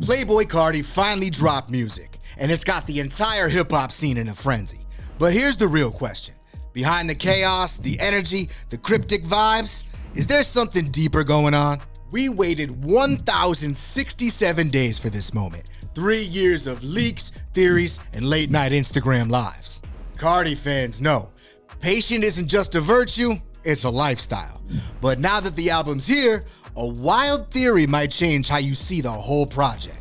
Playboi Carti finally dropped music, and it's got the entire hip-hop scene in a frenzy. But here's the real question. Behind the chaos, the energy, the cryptic vibes, is there something deeper going on? We waited 1,067 days for this moment. 3 years of leaks, theories, and late-night Instagram lives. Carti fans know, patient isn't just a virtue, it's a lifestyle. But now that the album's here, a wild theory might change how you see the whole project.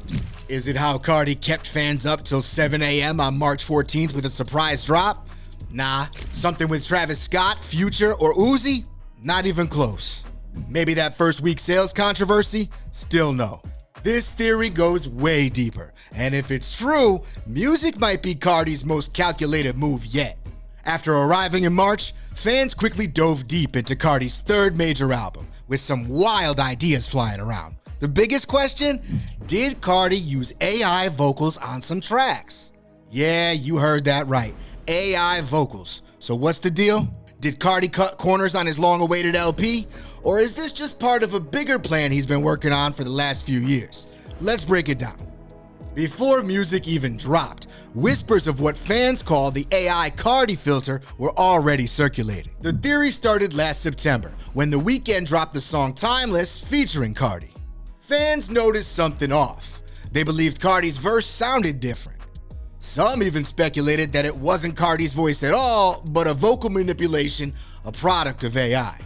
Is it how Carti kept fans up till 7 a.m. on March 14th with a surprise drop? Nah. Something with Travis Scott, Future, or Uzi? Not even close. Maybe that first week sales controversy? Still no. This theory goes way deeper, and if it's true, music might be Carti's most calculated move yet. After arriving in March, fans quickly dove deep into Carti's third major album, with some wild ideas flying around. The biggest question? Did Carti use AI vocals on some tracks? Yeah, you heard that right. AI vocals. So what's the deal? Did Carti cut corners on his long-awaited LP? Or is this just part of a bigger plan he's been working on for the last few years? Let's break it down. Before music even dropped, whispers of what fans call the AI Carti filter were already circulating. The theory started last September, when The Weeknd dropped the song Timeless featuring Carti. Fans noticed something off. They believed Carti's verse sounded different. Some even speculated that it wasn't Carti's voice at all, but a vocal manipulation, a product of AI.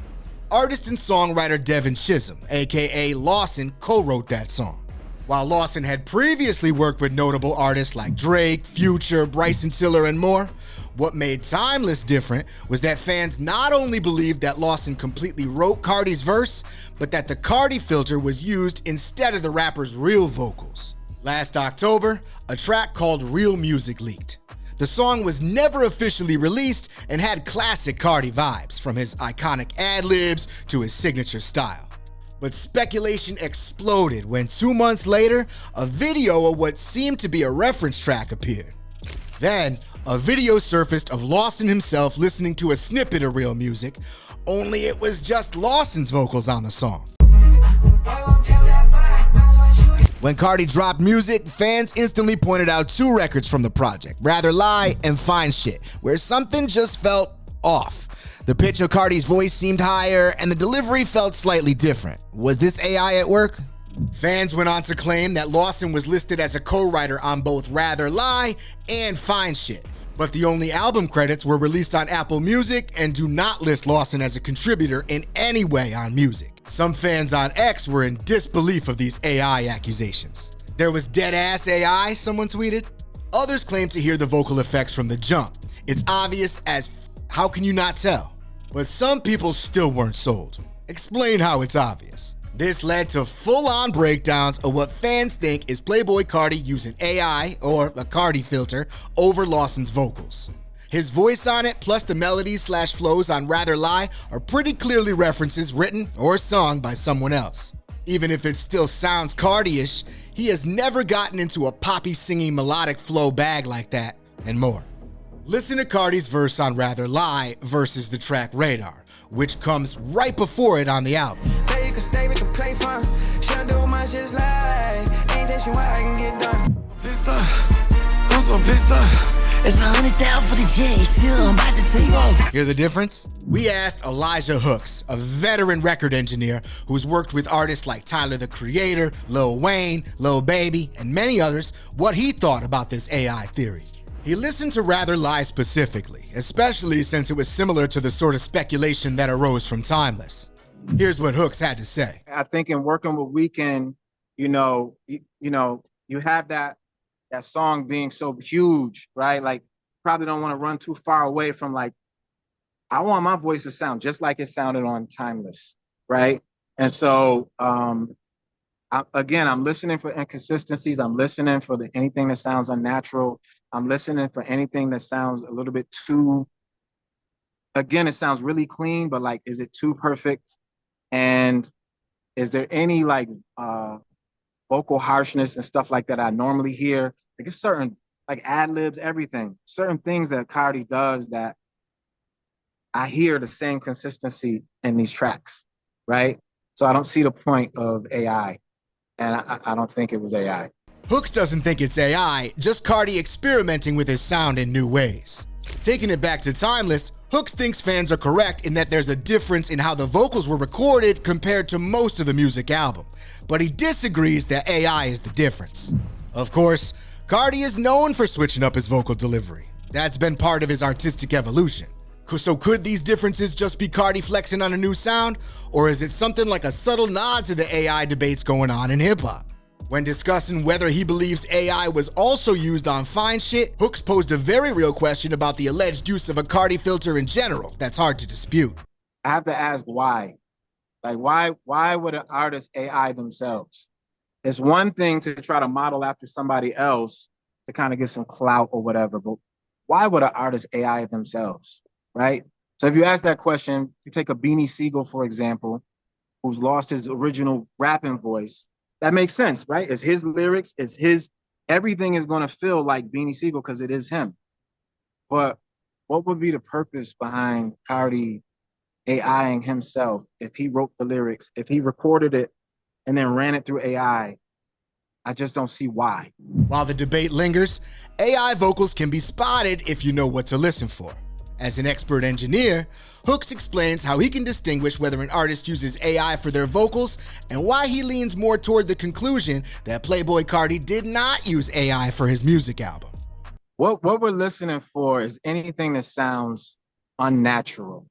Artist and songwriter Devin Chisholm, aka Lawson, co-wrote that song. While Lawson had previously worked with notable artists like Drake, Future, Bryson Tiller, and more, what made Timeless different was that fans not only believed that Lawson completely wrote Carti's verse, but that the Carti filter was used instead of the rapper's real vocals. Last October, a track called Real Music leaked. The song was never officially released and had classic Carti vibes, from his iconic ad-libs to his signature style. But speculation exploded when 2 months later, a video of what seemed to be a reference track appeared. Then, a video surfaced of Lawson himself listening to a snippet of Real Music, only it was just Lawson's vocals on the song. When Carti dropped music, fans instantly pointed out 2 records from the project, Rather Lie and Fine Shit, where something just felt off. The pitch of Carti's voice seemed higher, and the delivery felt slightly different. Was this AI at work? Fans went on to claim that Lawson was listed as a co-writer on both Rather Lie and Fine Shit, but the only album credits were released on Apple Music and do not list Lawson as a contributor in any way on music. Some fans on X were in disbelief of these AI accusations. There was dead-ass AI, someone tweeted. Others claimed to hear the vocal effects from the jump. It's obvious as how can you not tell? But some people still weren't sold. Explain how it's obvious. This led to full-on breakdowns of what fans think is Playboi Carti using AI, or a Carti filter, over Lawson's vocals. His voice on it, plus the melodies/flows on Rather Lie, are pretty clearly references written or sung by someone else. Even if it still sounds Carti-ish, he has never gotten into a poppy singing melodic flow bag like that, and more. Listen to Carti's verse on Rather Lie versus the track Radar, which comes right before it on the album. It's 100,000 for the J, still I'm about to take off. Hear the difference? We asked Elijah Hooks, a veteran record engineer who's worked with artists like Tyler the Creator, Lil Wayne, Lil Baby, and many others, what he thought about this AI theory. He listened to Rather Lie specifically, especially since it was similar to the sort of speculation that arose from Timeless. Here's what Hooks had to say. I think in working with Weeknd, you have that song being so huge, right? Like, probably don't want to run too far away from, like, I want my voice to sound just like it sounded on Timeless, right? And so, I'm listening for inconsistencies. I'm listening for anything that sounds unnatural. I'm listening for anything that sounds a little bit too, again, it sounds really clean, but like, is it too perfect? And is there any like vocal harshness and stuff like that I normally hear? Like, it's certain like ad-libs, everything, certain things that Carti does that I hear the same consistency in these tracks, right? So I don't see the point of AI, and I don't think it was AI. Hooks doesn't think it's AI, just Carti experimenting with his sound in new ways. Taking it back to Timeless, Hooks thinks fans are correct in that there's a difference in how the vocals were recorded compared to most of the music album, but he disagrees that AI is the difference. Of course, Carti is known for switching up his vocal delivery. That's been part of his artistic evolution. So could these differences just be Carti flexing on a new sound, or is it something like a subtle nod to the AI debates going on in hip-hop? When discussing whether he believes AI was also used on Fine Shit, Hooks posed a very real question about the alleged use of a Carti filter in general that's hard to dispute. I have to ask why. Like, why would an artist AI themselves? It's one thing to try to model after somebody else to kind of get some clout or whatever, but why would an artist AI themselves, right? So if you ask that question, you take a Beanie Siegel, for example, who's lost his original rapping voice. That makes sense, right? It's his lyrics, it's his, everything is going to feel like Beanie Siegel because it is him. But what would be the purpose behind Carti AIing himself if he wrote the lyrics, if he recorded it and then ran it through AI? I just don't see why. While the debate lingers, AI vocals can be spotted if you know what to listen for. As an expert engineer, Hooks explains how he can distinguish whether an artist uses AI for their vocals and why he leans more toward the conclusion that Playboi Carti did not use AI for his music album. What we're listening for is anything that sounds unnatural,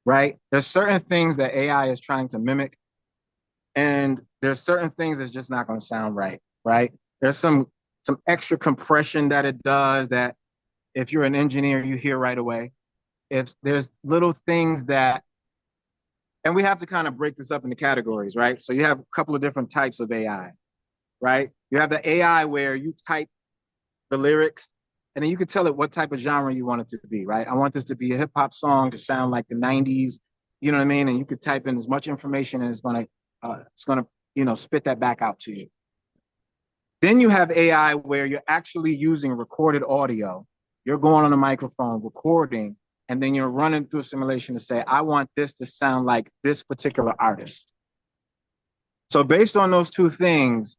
right? There's certain things that AI is trying to mimic, and there's certain things that's just not going to sound right, right? There's some extra compression that it does that if you're an engineer, you hear right away. If there's little things that, and we have to kind of break this up into categories, right? So you have a couple of different types of AI, right? You have the AI where you type the lyrics and then you can tell it what type of genre you want it to be, right? I want this to be a hip hop song to sound like the 90s, you know what I mean? And you could type in as much information and it's gonna, spit that back out to you. Then you have AI where you're actually using recorded audio. You're going on a microphone, recording, and then you're running through a simulation to say, I want this to sound like this particular artist. So based on those two things,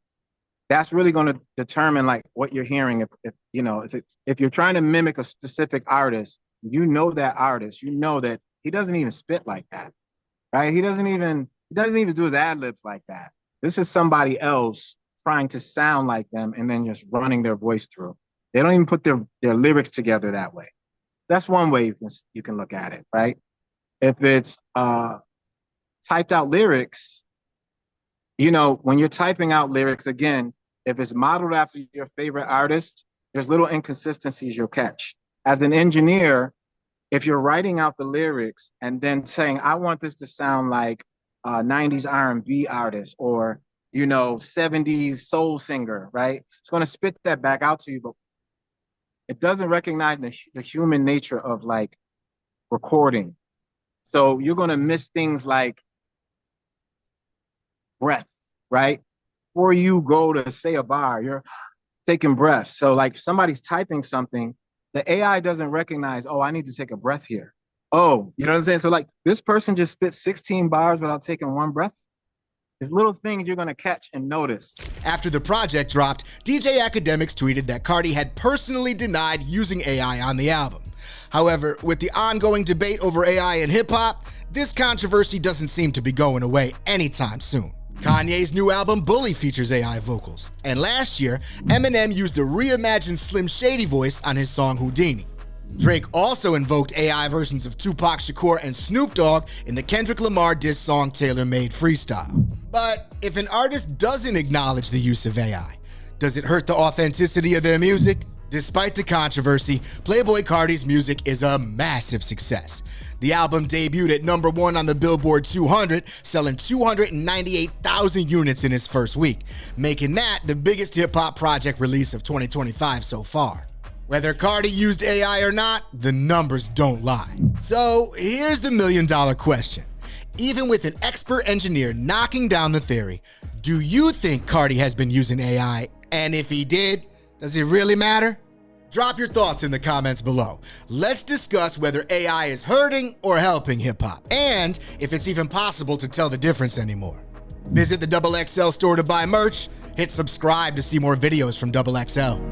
that's really going to determine like what you're hearing. If you're trying to mimic a specific artist, you know that artist, you know that he doesn't even spit like that, right? He doesn't even do his ad libs like that. This is somebody else trying to sound like them and then just running their voice through. They don't even put their lyrics together that way. That's one way you can look at it, right? If it's typed out lyrics, when you're typing out lyrics, again, if it's modeled after your favorite artist, there's little inconsistencies you'll catch. As an engineer, if you're writing out the lyrics and then saying, I want this to sound like a 90s R&B artist or, 70s soul singer, right? It's going to spit that back out to you, but it doesn't recognize the human nature of like recording. So you're going to miss things like breath, right? Before you go to say a bar, you're taking breaths. So like if somebody's typing something, the AI doesn't recognize, oh, I need to take a breath here. Oh, you know what I'm saying? So like this person just spit 16 bars without taking one breath. There's little things you're gonna catch and notice. After the project dropped, DJ Academics tweeted that Carti had personally denied using AI on the album. However, with the ongoing debate over AI in hip-hop, this controversy doesn't seem to be going away anytime soon. Kanye's new album Bully features AI vocals, and last year, Eminem used a reimagined Slim Shady voice on his song Houdini. Drake also invoked AI versions of Tupac Shakur and Snoop Dogg in the Kendrick Lamar diss song Tailor Made Freestyle. But if an artist doesn't acknowledge the use of AI, does it hurt the authenticity of their music? Despite the controversy, Playboi Carti's music is a massive success. The album debuted at #1 on the Billboard 200, selling 298,000 units in its first week, making that the biggest hip-hop project release of 2025 so far. Whether Carti used AI or not, the numbers don't lie. So here's the million-dollar question. Even with an expert engineer knocking down the theory, do you think Carti has been using AI? And if he did, does it really matter? Drop your thoughts in the comments below. Let's discuss whether AI is hurting or helping hip-hop, and if it's even possible to tell the difference anymore. Visit the XXL store to buy merch, Hit subscribe to see more videos from Double XL.